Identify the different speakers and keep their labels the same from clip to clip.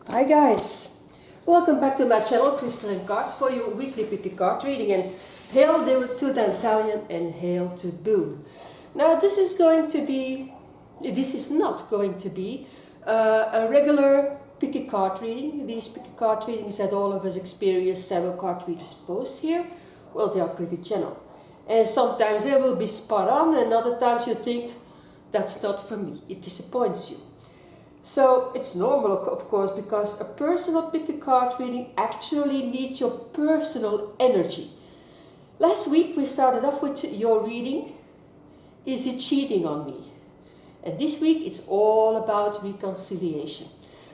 Speaker 1: Hi guys, welcome back to my channel Crystal and Cards for your weekly picky card reading, and hail to the Italian and hail to Boom. Now this is not going to be a regular picky card reading. These picky card readings that all of us experienced tarot card readers post here, well, they are pretty general. And sometimes they will be spot on, and other times you think, that's not for me, it disappoints you. So it's normal, of course, because a personal picky card reading actually needs your personal energy. Last week we started off with your reading, is he cheating on me? And this week it's all about reconciliation.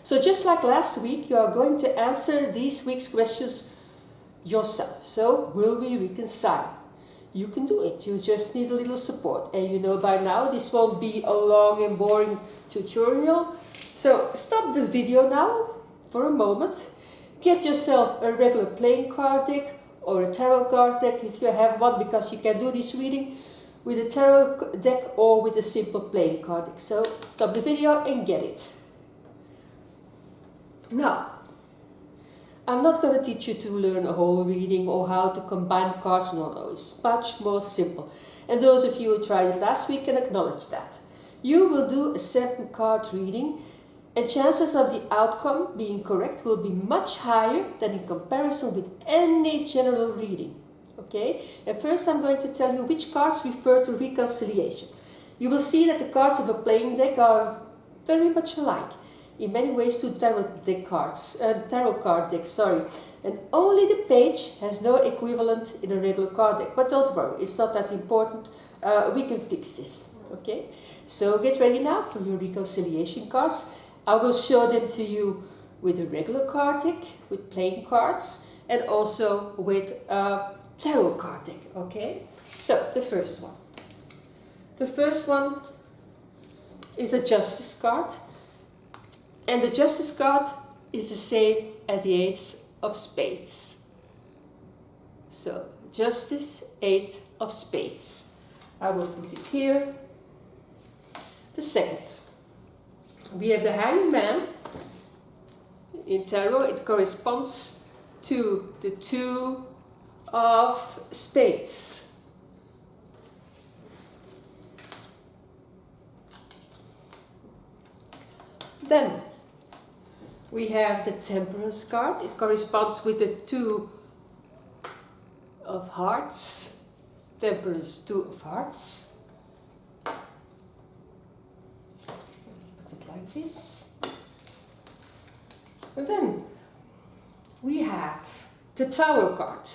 Speaker 1: So just like last week, you are going to answer this week's questions yourself. So will we reconcile? You can do it, you just need a little support. And you know by now this won't be a long and boring tutorial. So stop the video now for a moment, get yourself a regular playing card deck or a tarot card deck if you have one, because you can do this reading with a tarot deck or with a simple playing card deck. So stop the video and get it. Now, I'm not going to teach you to learn a whole reading or how to combine cards, no, it's much more simple. And those of you who tried it last week can acknowledge that. You will do a 7-card reading, and chances of the outcome being correct will be much higher than in comparison with any general reading. Okay? And first I'm going to tell you which cards refer to reconciliation. You will see that the cards of a playing deck are very much alike in many ways to tarot card deck, and only the page has no equivalent in a regular card deck. But don't worry, it's not that important. We can fix this. Okay? So get ready now for your reconciliation cards. I will show them to you with a regular card deck, with playing cards, and also with a tarot card deck, okay? So, the first one. The first one is a Justice card, and the Justice card is the same as the Ace of Spades. So, Justice, 8 of Spades. I will put it here. The second. We have the Hanged Man. In tarot it corresponds to the 2 of Spades. Then we have the Temperance card. It corresponds with the 2 of Hearts. Temperance, 2 of Hearts. Like this. And then we have the Tower card.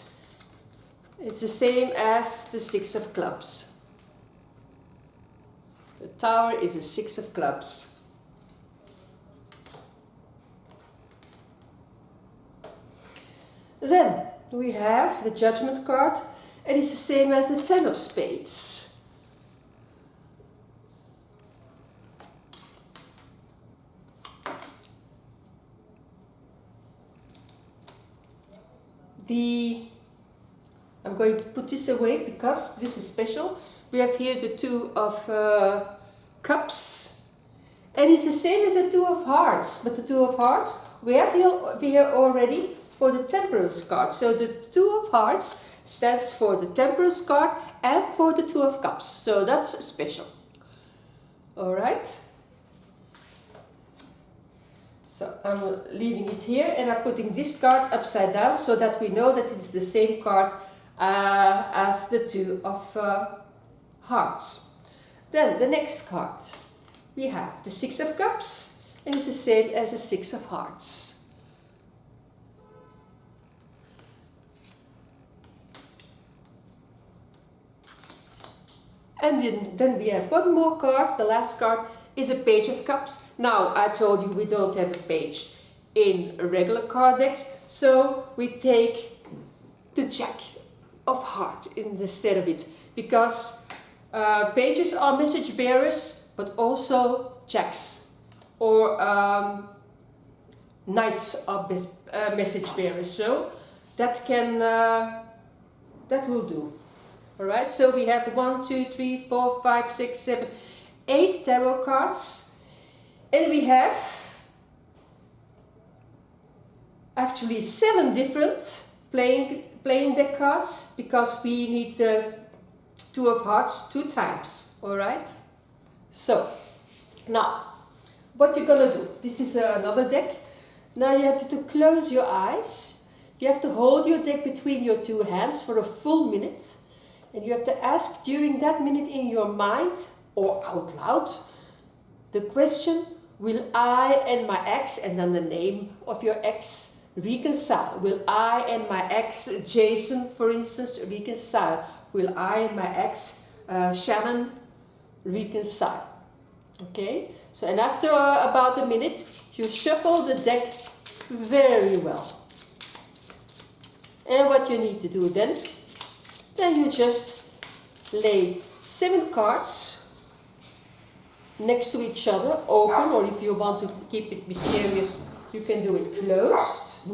Speaker 1: It's the same as the 6 of Clubs. The Tower is a 6 of Clubs. Then we have the Judgment card, and it's the same as the 10 of Spades. I'm going to put this away because this is special. We have here the 2 of Cups, and it's the same as the 2 of Hearts, but the 2 of Hearts we have here already for the Temperance card. So the 2 of Hearts stands for the Temperance card and for the 2 of Cups, so that's special. Alright, so I'm leaving it here, and I'm putting this card upside down so that we know that it's the same card as the 2 of Hearts. Then the next card, we have the 6 of Cups, and it's the same as the 6 of Hearts. And then we have one more card. The last card is a Page of Cups. Now, I told you we don't have a page in regular card decks, so we take the Jack of Hearts instead of it, because pages are message bearers, but also jacks or knights are message bearers. So that will do. All right. So we have 1, 2, 3, 4, 5, 6, 7, 8 tarot cards, and we have actually 7 different playing deck cards, because we need the 2 of hearts 2 times. Alright? So, now, what you're gonna do, this is another deck. Now you have to close your eyes. You have to hold your deck between your 2 hands for a full minute. And you have to ask during that minute in your mind or out loud the question, will I and my ex, and then the name of your ex, reconcile? Will I and my ex, Jason, for instance, reconcile? Will I and my ex, Shannon, reconcile? Okay, so and after about a minute, you shuffle the deck very well. And what you need to do then you just lay 7 cards next to each other, open, or if you want to keep it mysterious, you can do it closed.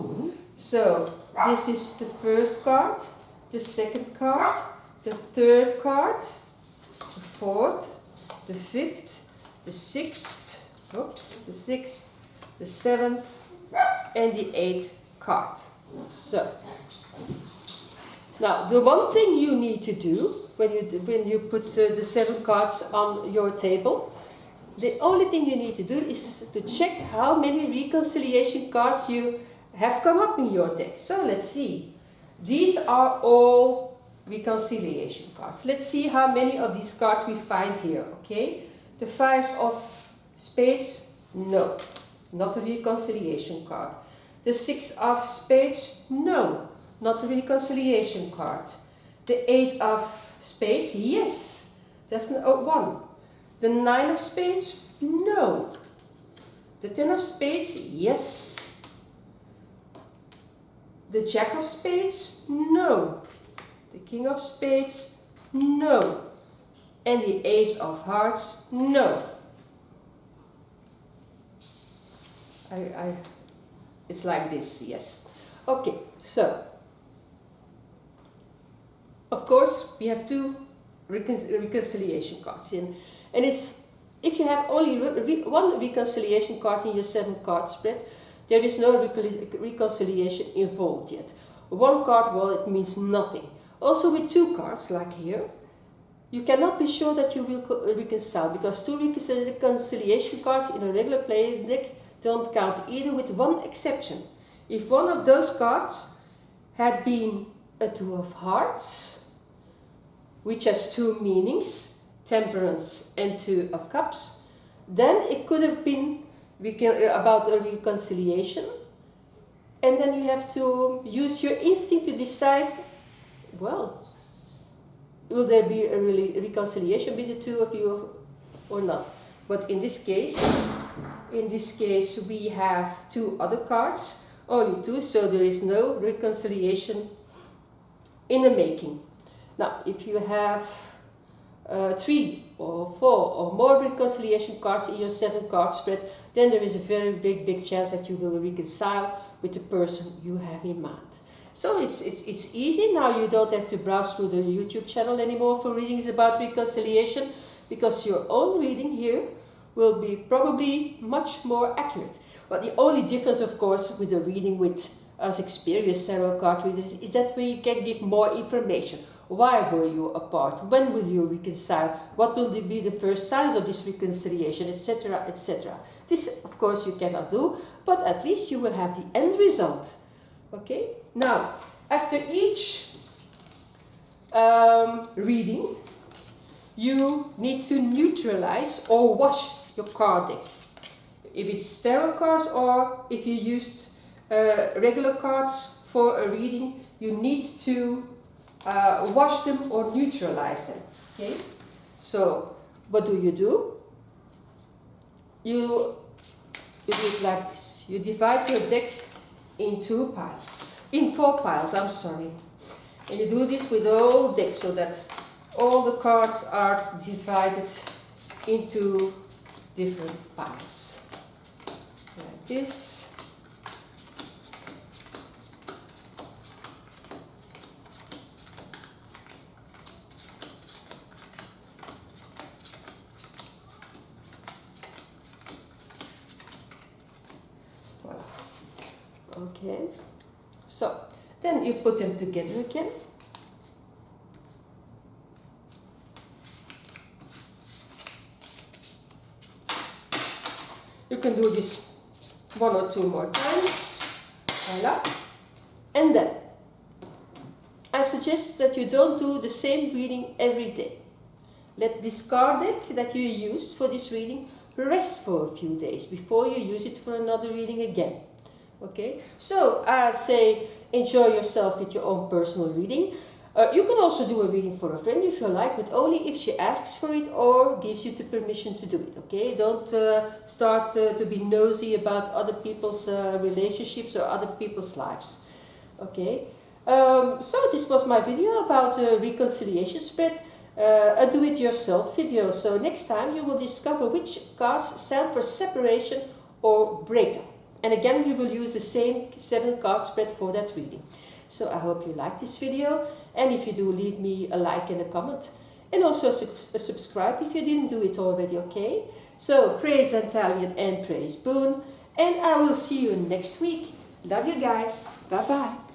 Speaker 1: So this is the first card, the second card, the third card, the fourth, the fifth, the sixth, the sixth, the seventh, and the 8th card. So now the one thing you need to do when you put the 7 cards on your table, the only thing you need to do is to check how many reconciliation cards you have come up in your deck. So let's see. These are all reconciliation cards. Let's see how many of these cards we find here, okay? The 5 of spades, no, not a reconciliation card. The 6 of spades, no, not a reconciliation card. The 8 of spades, yes, that's an 1. The 9 of spades, no. The 10 of spades, yes. The Jack of spades, no. The King of spades, no. And the Ace of hearts, no. It's like this, yes. Okay, so of course we have 2 reconciliation cards in, and it's if you have only one reconciliation card in your 7 card spread, there is no reconciliation involved yet. 1 card, well, it means nothing. Also with 2 cards, like here, you cannot be sure that you will reconcile, because 2 reconciliation cards in a regular playing deck don't count either, with one exception. If one of those cards had been a 2 of hearts, which has 2 meanings, temperance and 2 of cups, then it could have been about a reconciliation, and then you have to use your instinct to decide, well, will there be a reconciliation between the 2 of you or not? But in this case we have 2 other cards, only 2, so there is no reconciliation in the making. Now, if you have 3 or 4 or more reconciliation cards in your 7 card spread, then there is a very big chance that you will reconcile with the person you have in mind. So it's easy. Now you don't have to browse through the YouTube channel anymore for readings about reconciliation, because your own reading here will be probably much more accurate. But the only difference, of course, with the reading with us experienced tarot card readers is that we can give more information. Why were you apart? When will you reconcile? What will be the first signs of this reconciliation, etc., etc. This, of course, you cannot do, but at least you will have the end result. Okay? Now, after each reading, you need to neutralize or wash your card deck. If it's tarot cards or if you used regular cards for a reading, you need to wash them or neutralize them. Okay? So, what do? You do it like this. You divide your deck in 4 piles, I'm sorry. And you do this with the whole deck so that all the cards are divided into different piles. Like this. Okay, so then you put them together again. You can do this 1 or 2 more times. Voila. And then I suggest that you don't do the same reading every day. Let this card deck that you used for this reading rest for a few days before you use it for another reading again. Okay, so I say enjoy yourself with your own personal reading. You can also do a reading for a friend if you like, but only if she asks for it or gives you the permission to do it. Okay, don't start to be nosy about other people's relationships or other people's lives. Okay, so this was my video about reconciliation spread. A do-it-yourself video. So next time you will discover which cards stand for separation or breakup. And again, we will use the same 7 card spread for that reading. So I hope you like this video, and if you do, leave me a like and a comment. And also a subscribe if you didn't do it already, okay? So praise Italian and praise Boon, and I will see you next week. Love you guys. Bye-bye.